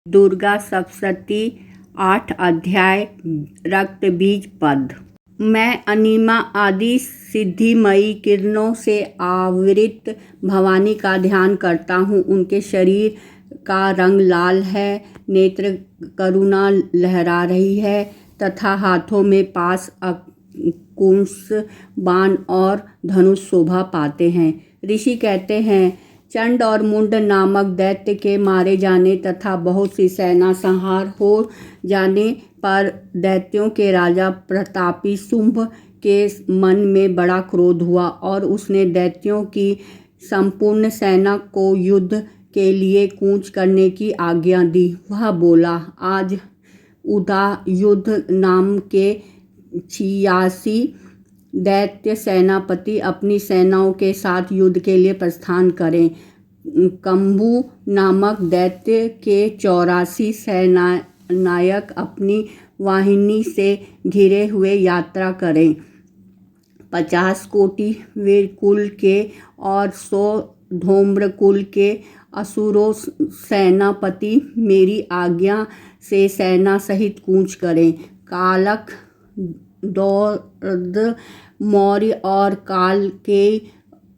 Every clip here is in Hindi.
दुर्गा सप्तशती 8 अध्याय रक्त बीज पद। मैं अनिमा आदि सिद्धिमयी किरणों से आवृत भवानी का ध्यान करता हूँ। उनके शरीर का रंग लाल है, नेत्र करुणा लहरा रही है तथा हाथों में पास अंकुश, बाण और धनुष शोभा पाते हैं। ऋषि कहते हैं, चंड और मुंड नामक दैत्य के मारे जाने तथा बहुत सी सेना संहार हो जाने पर दैत्यों के राजा प्रतापी शुंभ के मन में बड़ा क्रोध हुआ और उसने दैत्यों की संपूर्ण सेना को युद्ध के लिए कूच करने की आज्ञा दी। वह बोला, आज उदयुद्ध नाम के 86 दैत्य सेनापति अपनी सेनाओं के साथ युद्ध के लिए प्रस्थान करें। कंबू नामक दैत्य के 84 सेनानायक अपनी वाहिनी से घिरे हुए यात्रा करें। 50 कोटि वीर कुल के और 100 धूम्र कुल के असुरों सेनापति मेरी आज्ञा से सेना सहित कूच करें। कालक, दौर्द, मौर्य और काल के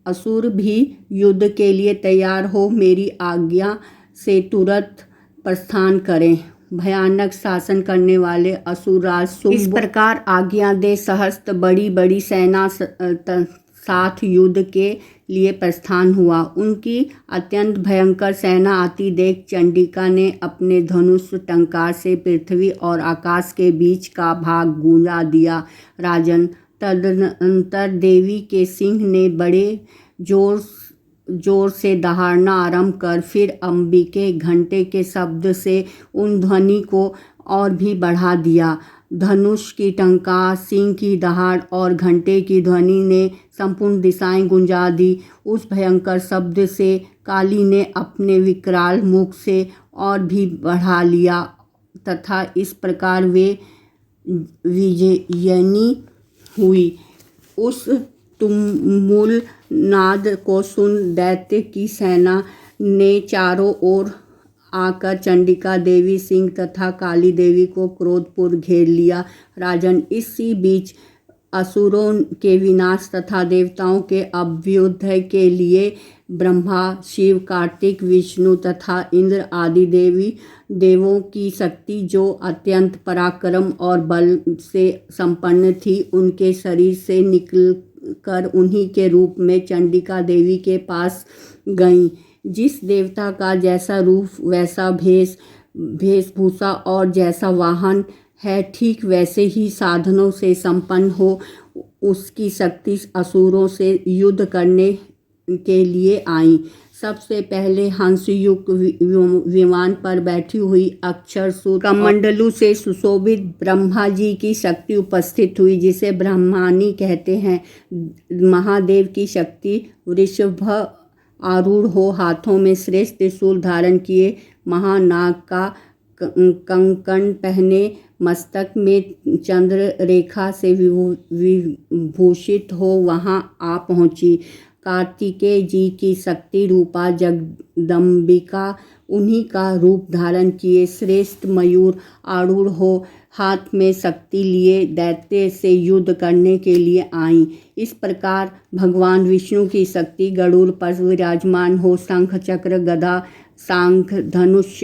असुर भी युद्ध के लिए तैयार हो मेरी आज्ञा से तुरंत प्रस्थान करें। भयानक शासन करने वाले असुरराज शुंभ इस प्रकार आज्ञा दे सहस्त्र बड़ी बड़ी सेना साथ युद्ध के लिए प्रस्थान हुआ। उनकी अत्यंत भयंकर सेना आती देख चंडिका ने अपने धनुष टंकार से पृथ्वी और आकाश के बीच का भाग गूंजा दिया। राजन, तदनंतर देवी के सिंह ने बड़े जोर से दहाड़ना आरंभ कर फिर अंबिके घंटे के शब्द से उन ध्वनि को और भी बढ़ा दिया। धनुष की टंकार, सिंह की दहाड़ और घंटे की ध्वनि ने संपूर्ण दिशाएं गुंजा दी। उस भयंकर शब्द से काली ने अपने विकराल मुख से और भी बढ़ा लिया तथा इस प्रकार वे विजयिनी हुई। उस तुमुल नाद को सुन दैत्य की सेना ने चारों ओर आकर चंडिका देवी, सिंह तथा काली देवी को क्रोधपूर्वक घेर लिया। राजन, इसी बीच असुरों के विनाश तथा देवताओं के अभ्युदय के लिए ब्रह्मा, शिव, कार्तिक, विष्णु तथा इंद्र आदि देवों की शक्ति जो अत्यंत पराक्रम और बल से संपन्न थी, उनके शरीर से निकलकर उन्हीं के रूप में चंडिका देवी के पास गईं। जिस देवता का जैसा रूप वैसा वेशभूषा और जैसा वाहन है, ठीक वैसे ही साधनों से संपन्न हो उसकी शक्ति असुरों से युद्ध करने के लिए आई। सबसे पहले हंसयुक्त विमान पर बैठी हुई अक्षरसूर कमंडलू से सुशोभित ब्रह्मा जी की शक्ति उपस्थित हुई, जिसे ब्रह्मानी कहते हैं। महादेव की शक्ति वृषभ आरूढ़ हो हाथों में श्रेष्ठ त्रिशूल धारण किए, महानाग का कंकण पहने, मस्तक में चंद्र रेखा से विभूषित हो वहां आ पहुंची। कार्तिकेय जी की शक्ति रूपा जगदम्बिका उन्हीं का रूप धारण किए श्रेष्ठ मयूर आरूढ़ हो हाथ में शक्ति लिए दैत्य से युद्ध करने के लिए आईं। इस प्रकार भगवान विष्णु की शक्ति गरुड़ पर विराजमान हो शंख, चक्र, गदा, शांख, धनुष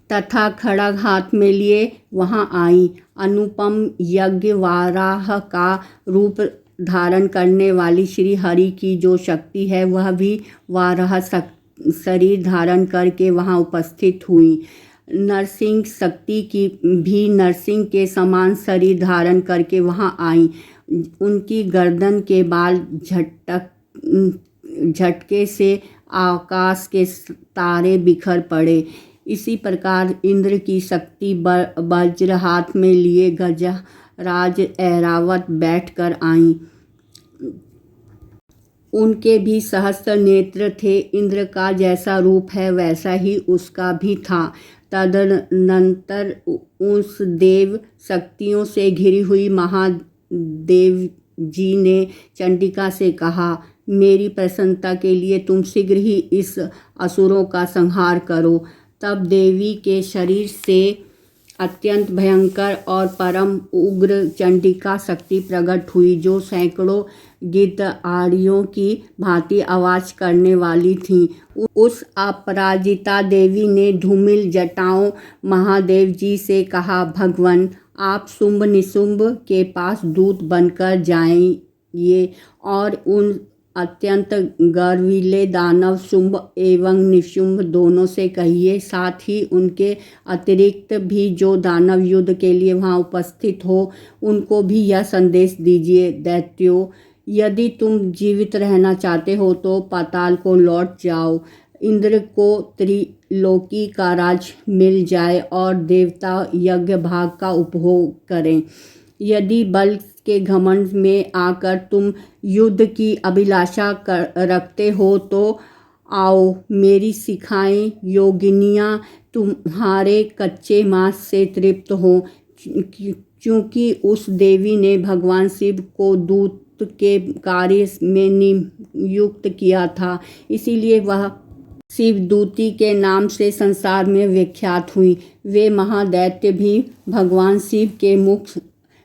तथा खड्ग हाथ में लिए वहां आई। अनुपम यज्ञ वाराह का रूप धारण करने वाली श्री हरि की जो शक्ति है, वह भी वाराह शरीर धारण करके वहां उपस्थित हुई। नरसिंह शक्ति की भी नरसिंह के समान शरीर धारण करके वहां आई। उनकी गर्दन के बाल झटके से आकाश के तारे बिखर पड़े। इसी प्रकार इंद्र की शक्ति वज्र हाथ में लिए गजराज ऐरावत बैठकर आईं। उनके भी सहस्त्र नेत्र थे। इंद्र का जैसा रूप है वैसा ही उसका भी था। तदनंतर उस देव शक्तियों से घिरी हुई महादेव जी ने चंडिका से कहा, मेरी प्रसन्नता के लिए तुम शीघ्र ही इस असुरों का संहार करो तब देवी के शरीर से अत्यंत भयंकर और परम उग्र चंडिका शक्ति प्रकट हुई, जो सैकड़ों गिद्ध-आड़ियों की भांति आवाज करने वाली थी। उस अपराजिता देवी ने धूमिल जटाओं महादेव जी से कहा, भगवान, आप शुंभ निशुंभ के पास दूत बनकर जाइए और उन अत्यंत गर्वीले दानव शुंभ एवं निशुंभ दोनों से कहिए, साथ ही उनके अतिरिक्त भी जो दानव युद्ध के लिए वहाँ उपस्थित हो उनको भी यह संदेश दीजिए, दैत्यों, यदि तुम जीवित रहना चाहते हो तो पाताल को लौट जाओ, इंद्र को त्रिलोकी का राज मिल जाए और देवता यज्ञ भाग का उपभोग करें। यदि बल के घमंड में आकर तुम युद्ध की अभिलाषा रखते हो तो आओ, मेरी सिखाएं योगिनियाँ तुम्हारे कच्चे मांस से तृप्त हो। क्योंकि उस देवी ने भगवान शिव को दूत के कार्य में नियुक्त किया था, इसीलिए वह शिवदूती के नाम से संसार में विख्यात हुई। वे महादैत्य भी भगवान शिव के मुख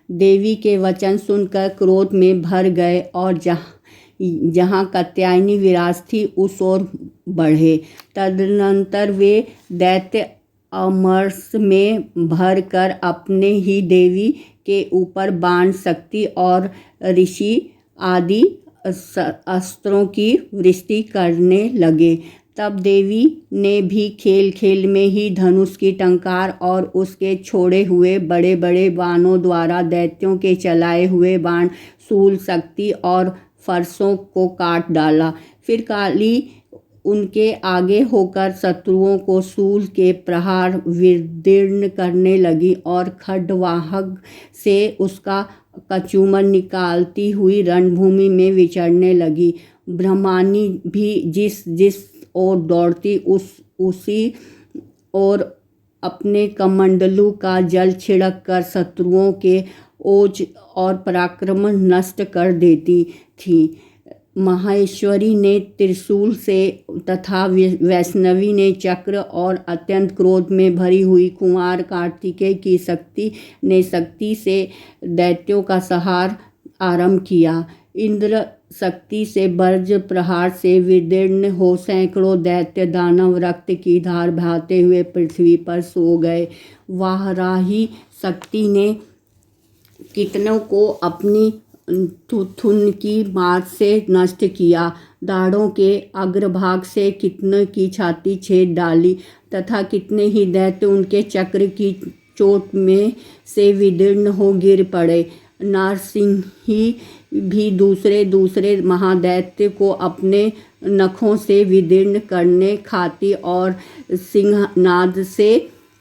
देवी के वचन सुनकर क्रोध में भर गए और जहाँ कात्यायनी विराज थी उस ओर बढ़े। तदनंतर वे दैत्य अमरस में भर कर अपने ही देवी के ऊपर बाण शक्ति और ऋषि आदि अस्त्रों की वृष्टि करने लगे। तब देवी ने भी खेल खेल में ही धनुष की टंकार और उसके छोड़े हुए बड़े बड़े बाणों द्वारा दैत्यों के चलाए हुए बाण, शूल, शक्ति और फरसों को काट डाला। फिर काली उनके आगे होकर शत्रुओं को शूल के प्रहार विदीर्ण करने लगी और खड्गवाहक से उसका कचूमर निकालती हुई रणभूमि में विचरने लगी। ब्रह्मानी भी जिस ओर दौड़ती उसी ओर अपने कमंडलू का जल छिड़क कर शत्रुओं के ओज और पराक्रम नष्ट कर देती थी। माहेश्वरी ने त्रिशूल से तथा वैष्णवी ने चक्र और अत्यंत क्रोध में भरी हुई कुमार कार्तिकेय की शक्ति ने शक्ति से दैत्यों का संहार आरंभ किया। इंद्र शक्ति से वज्र प्रहार से विदीर्ण हो सैकड़ों दैत्य दानव रक्त की धार बहाते हुए पृथ्वी पर सो गए। वाराही शक्ति ने कितनों को अपनी थुथुन की मार से नष्ट किया, दाढ़ों के अग्रभाग से कितने की छाती छेद डाली तथा कितने ही दैत्य उनके चक्र की चोट में से विदीर्ण हो गिर पड़े। नारसिंही भी दूसरे महादैत्य को अपने नखों से विदीर्ण करने खाती और सिंहनाद से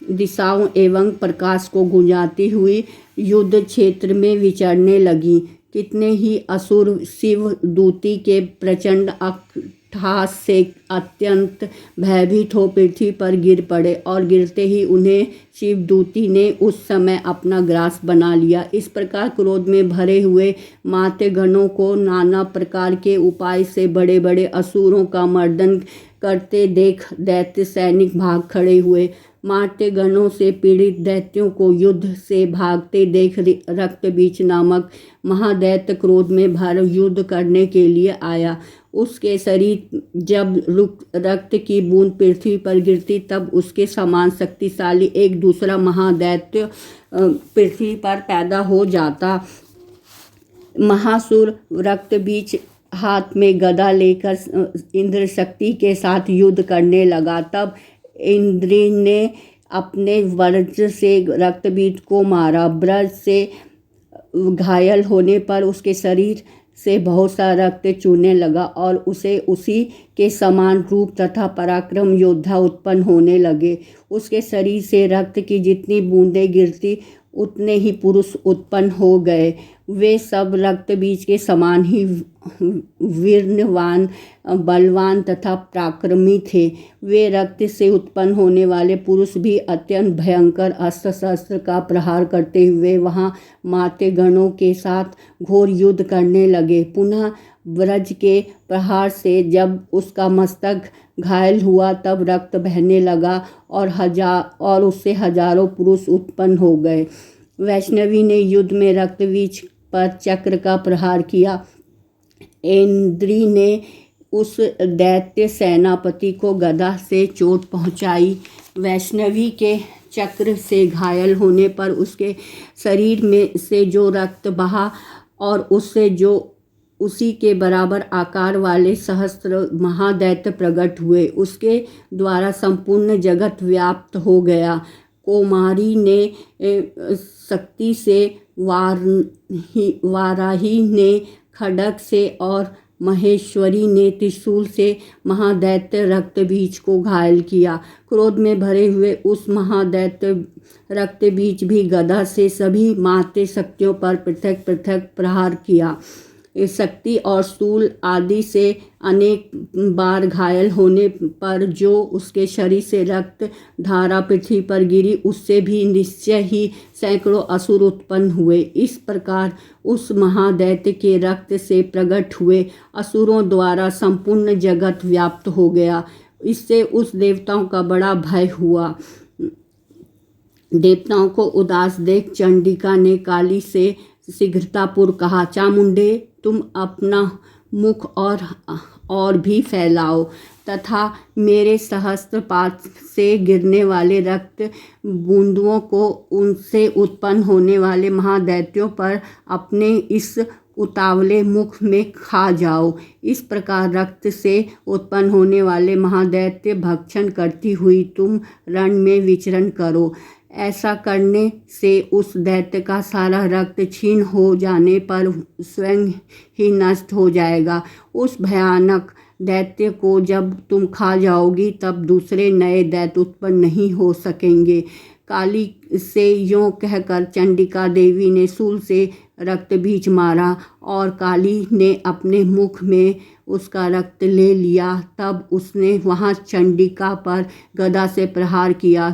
दिशाओं एवं प्रकाश को गुंजाती हुई युद्ध क्षेत्र में विचरने लगी। कितने ही असुर शिवदूती के प्रचंड अट्टहास से अत्यंत भयभीत हो पृथ्वी पर गिर पड़े और गिरते ही उन्हें शिवदूती ने उस समय अपना ग्रास बना लिया। इस प्रकार क्रोध में भरे हुए मात्यगणों को नाना प्रकार के उपाय से बड़े बड़े असुरों का मर्दन करते देख दैत्य सैनिक भाग खड़े हुए। मात्यगणों से पीड़ित दैत्यों को युद्ध से भागते देख रक्तबीज नामक महादैत्य क्रोध में भर युद्ध करने के लिए आया। उसके शरीर जब रक्त की बूंद पृथ्वी पर गिरती तब उसके समान शक्तिशाली एक दूसरा महादैत्य पृथ्वी पर पैदा हो जाता। महासुर रक्तबीज हाथ में गदा लेकर इंद्र शक्ति के साथ युद्ध करने लगा। तब इंद्र ने अपने वज्र से रक्तबीज को मारा। वज्र से घायल होने पर उसके शरीर से बहुत सा रक्त चूने लगा और उसे उसी के समान रूप तथा पराक्रम योद्धा उत्पन्न होने लगे। उसके शरीर से रक्त की जितनी बूंदें गिरती उतने ही पुरुष उत्पन्न हो गए। वे सब रक्त बीज के समान ही वीर्यवान, बलवान तथा पराक्रमी थे। वे रक्त से उत्पन्न होने वाले पुरुष भी अत्यंत भयंकर अस्त्र शस्त्र का प्रहार करते हुए वहां माते गणों के साथ घोर युद्ध करने लगे। पुनः वज्र के प्रहार से जब उसका मस्तक घायल हुआ तब रक्त बहने लगा और उससे हजारों पुरुष उत्पन्न हो गए। वैष्णवी ने युद्ध में रक्तबीज पर चक्र का प्रहार किया। इंद्री ने उस दैत्य सेनापति को गदा से चोट पहुंचाई। वैष्णवी के चक्र से घायल होने पर उसके शरीर में से जो रक्त बहा और उससे जो उसी के बराबर आकार वाले सहस्त्र महादैत्य प्रकट हुए। उसके द्वारा संपूर्ण जगत व्याप्त हो गया। कौमारी ने शक्ति से, वाराही ने खड्ग से और महेश्वरी ने त्रिशूल से महादैत्य रक्तबीज को घायल किया। क्रोध में भरे हुए उस महादैत्य रक्तबीज भी गदा से सभी माते शक्तियों पर पृथक पृथक प्रहार किया। शक्ति और स्थूल आदि से अनेक बार घायल होने पर जो उसके शरीर से रक्त धारा पृथ्वी पर गिरी, उससे भी निश्चय ही सैकड़ों असुर उत्पन्न हुए। इस प्रकार उस महादैत्य के रक्त से प्रकट हुए असुरों द्वारा संपूर्ण जगत व्याप्त हो गया। इससे उस देवताओं का बड़ा भय हुआ। देवताओं को उदास देख चंडिका ने काली से शीघ्रतापूर्वक कहा, चामुंडे, तुम अपना मुख और भी फैलाओ तथा मेरे सहस्त्रपात से गिरने वाले रक्त बूंदों को उनसे उत्पन्न होने वाले महादैत्यों पर अपने इस उतावले मुख में खा जाओ। इस प्रकार रक्त से उत्पन्न होने वाले महादैत्य भक्षण करती हुई तुम रण में विचरण करो। ऐसा करने से उस दैत्य का सारा रक्त क्षीण हो जाने पर स्वयं ही नष्ट हो जाएगा। उस भयानक दैत्य को जब तुम खा जाओगी तब दूसरे नए दैत्य उत्पन्न नहीं हो सकेंगे। काली से यों कहकर चंडिका देवी ने शूल से रक्तबीज मारा और काली ने अपने मुख में उसका रक्त ले लिया। तब उसने वहां चंडिका पर गदा से प्रहार किया,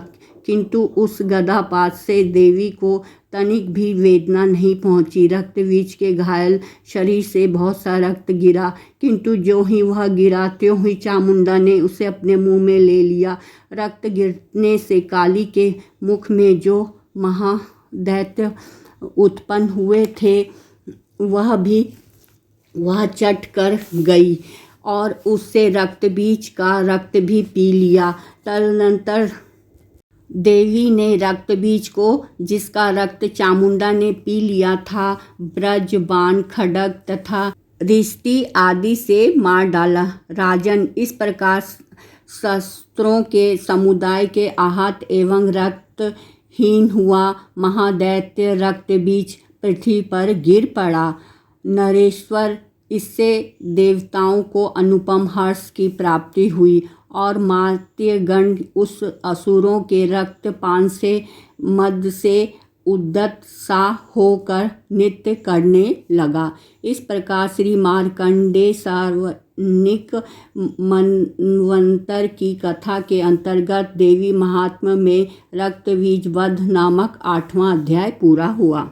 किंतु उस गदापात से देवी को तनिक भी वेदना नहीं पहुंची। रक्तबीज के घायल शरीर से बहुत सा रक्त गिरा, किंतु जो ही वह गिरा त्यों ही चामुंडा ने उसे अपने मुंह में ले लिया। रक्त गिरने से काली के मुख में जो महादैत्य उत्पन्न हुए थे वह चट कर गई और उससे रक्तबीज का रक्त भी पी लिया। तदनंतर देवी ने रक्तबीज को, जिसका रक्त चामुंडा ने पी लिया था, ब्रज, बाण, खड्ग तथा रिष्टि आदि से मार डाला। राजन, इस प्रकार शस्त्रों के समुदाय के आहत एवं रक्तहीन हुआ महादैत्य रक्तबीज पृथ्वी पर गिर पड़ा। नरेश्वर, इससे देवताओं को अनुपम हर्ष की प्राप्ति हुई और मात्यगण उस असुरों के रक्तपान से मद से उद्यत सा होकर नृत्य करने लगा। इस प्रकार श्री मार्कंडेय सार्वजनिक मनवंतर की कथा के अंतर्गत देवी महात्म्य में रक्तबीज वध नामक 8वां अध्याय पूरा हुआ।